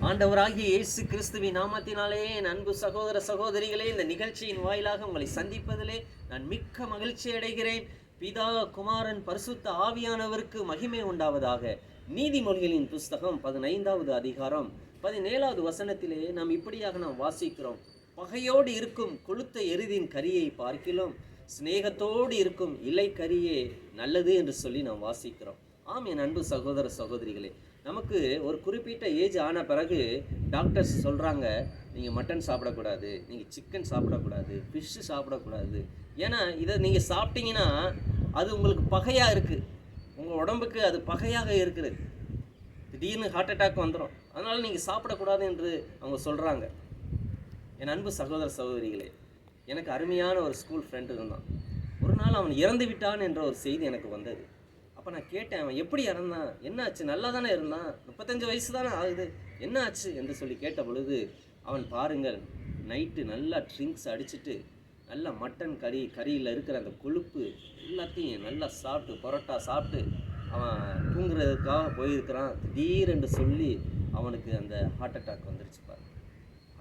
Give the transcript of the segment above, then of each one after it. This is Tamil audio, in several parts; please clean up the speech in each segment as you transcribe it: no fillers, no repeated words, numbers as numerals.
ஆண்டவராகிய இயேசு கிறிஸ்துவின் நாமத்தினாலே என் அன்பு சகோதர சகோதரிகளே, இந்த நிகழ்ச்சியின் வாயிலாக உங்களை சந்திப்பதிலே நான் மிக்க மகிழ்ச்சி அடைகிறேன். பிதா, குமாரன், பரிசுத்த ஆவியானவருக்கு மகிமை உண்டாவதாக. நீதிமொழிகளின் புஸ்தகம் 15வது அதிகாரம் 17வது வசனத்திலே நாம் இப்படியாக வாசிக்கிறோம். பகையோடு இருக்கும் கொழுத்த எருதின் கரியை பார்க்கிலும் சிநேகத்தோடு இருக்கும் இலை கரியே நல்லது என்று சொல்லி நாம் வாசிக்கிறோம். ஆம் என் அன்பு சகோதர சகோதரிகளே, நமக்கு ஒரு குறிப்பிட்ட ஏஜ் ஆன பிறகு டாக்டர்ஸ் சொல்கிறாங்க, நீங்கள் மட்டன் சாப்பிடக்கூடாது, நீங்கள் சிக்கன் சாப்பிடக்கூடாது, ஃபிஷ்ஷு சாப்பிடக்கூடாது. ஏன்னா இதை நீங்கள் சாப்பிட்டீங்கன்னா அது உங்களுக்கு பகையாக இருக்குது, உங்கள் உடம்புக்கு அது பகையாக இருக்குது, திடீர்னு ஹார்ட் அட்டாக் வந்துடும், அதனால் நீங்கள் சாப்பிடக்கூடாது என்று அவங்க சொல்கிறாங்க. என் அன்பு சகோதர சகோதரிகளே, எனக்கு அருமையான ஒரு ஸ்கூல் ஃப்ரெண்டு இருந்தான். ஒரு நாள் அவன் இறந்து விட்டான் என்ற ஒரு செய்தி எனக்கு வந்தது. அப்போ நான் கேட்டேன், அவன் எப்படி இறந்தான், என்ன ஆச்சு, நல்லா தானே இருந்தான், 35 வயசு தானே ஆகுது, என்ன ஆச்சு என்று சொல்லி கேட்ட பொழுது, அவன் பாருங்கள், நைட்டு நல்லா ட்ரிங்க்ஸ் அடிச்சுட்டு நல்லா மட்டன் கறியில் இருக்கிற அந்த கொழுப்பு எல்லாத்தையும் நல்லா சாப்பிட்டு பரோட்டா சாப்பிட்டு அவன் தூங்குறதுக்காக போயிருக்கிறான். திடீரென்று சொல்லி அவனுக்கு அந்த ஹார்ட் அட்டாக் வந்துருச்சு பாரு.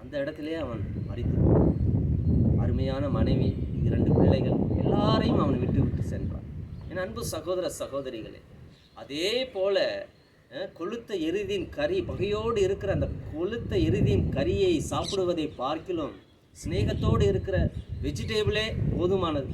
அந்த இடத்துலேயே அவன் மரித்து, அருமையான மனைவி, 2 பிள்ளைகள் எல்லாரையும் அவன் விட்டு சென்றான். என் அன்பு சகோதர சகோதரிகளே, அதே போல கொழுத்த எருதின் கறி, பகையோடு இருக்கிற அந்த கொழுத்த எருதின் கறியை சாப்பிடுவதை பார்க்கிலும் சிநேகத்தோடு இருக்கிற வெஜிடேபிளே போதுமானது.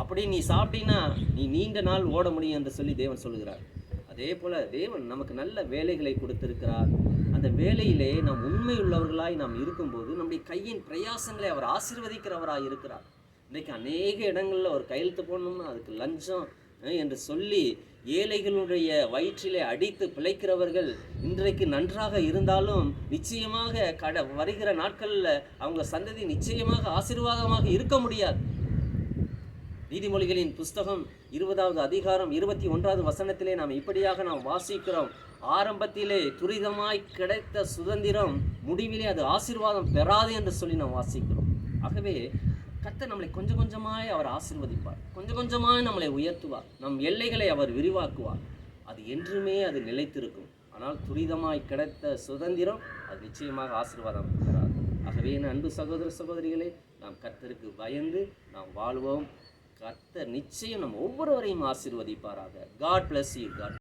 அப்படி நீ சாப்பிட்டீங்கன்னா நீ நீண்ட நாள் ஓட முடியும் என்று சொல்லி தேவன் சொல்லுகிறார். அதே போல் தேவன் நமக்கு நல்ல வேலைகளை கொடுத்திருக்கிறார். அந்த வேலையிலே நாம் உண்மை உள்ளவர்களாய் நாம் இருக்கும்போது நம்முடைய கையின் பிரயாசங்களை அவர் ஆசீர்வதிக்கிறவராய் இருக்கிறார். இன்றைக்கு அநேக இடங்களில் ஒரு கையெழுத்து போடணும்னா அதுக்கு லஞ்சம் என்று சொல்லி ஏழைகளுடைய வயிற்றிலே அடித்து பிழைக்கிறவர்கள் இன்றைக்கு நன்றாக இருந்தாலும் நிச்சயமாக வருகிற நாட்களில் அவங்க சந்ததி நிச்சயமாக ஆசீர்வாதமாக இருக்க முடியாது. நீதிமொழிகளின் புஸ்தகம் 20வது அதிகாரம் 21வது வசனத்திலே நாம் இப்படியாக நாம் வாசிக்கிறோம். ஆரம்பத்திலே துரிதமாய் கிடைத்த சுதந்திரம் முடிவிலே அது ஆசீர்வாதம் பெறாது என்று சொல்லி நாம் வாசிக்கிறோம். ஆகவே கர்த்தர் நம்மளை கொஞ்சம் கொஞ்சமாய் அவர் ஆசீர்வதிப்பார், கொஞ்சம் கொஞ்சமாய் நம்மளை உயர்த்துவார், நம் எல்லைகளை அவர் விரிவாக்குவார். அது என்றுமே அது நிலைத்திருக்கும். ஆனால் துரிதமாய் கிடைத்த சுதந்திரம் அது நிச்சயமாக ஆசீர்வாதம் பெறாது. ஆகவே என் அன்பு சகோதர சகோதரிகளே, நாம் கர்த்தருக்கு பயந்து நாம் வாழ்வோம். கர்த்தர் நிச்சயம் நம் ஒவ்வொருவரையும் ஆசீர்வதிப்பாராக. God bless you. God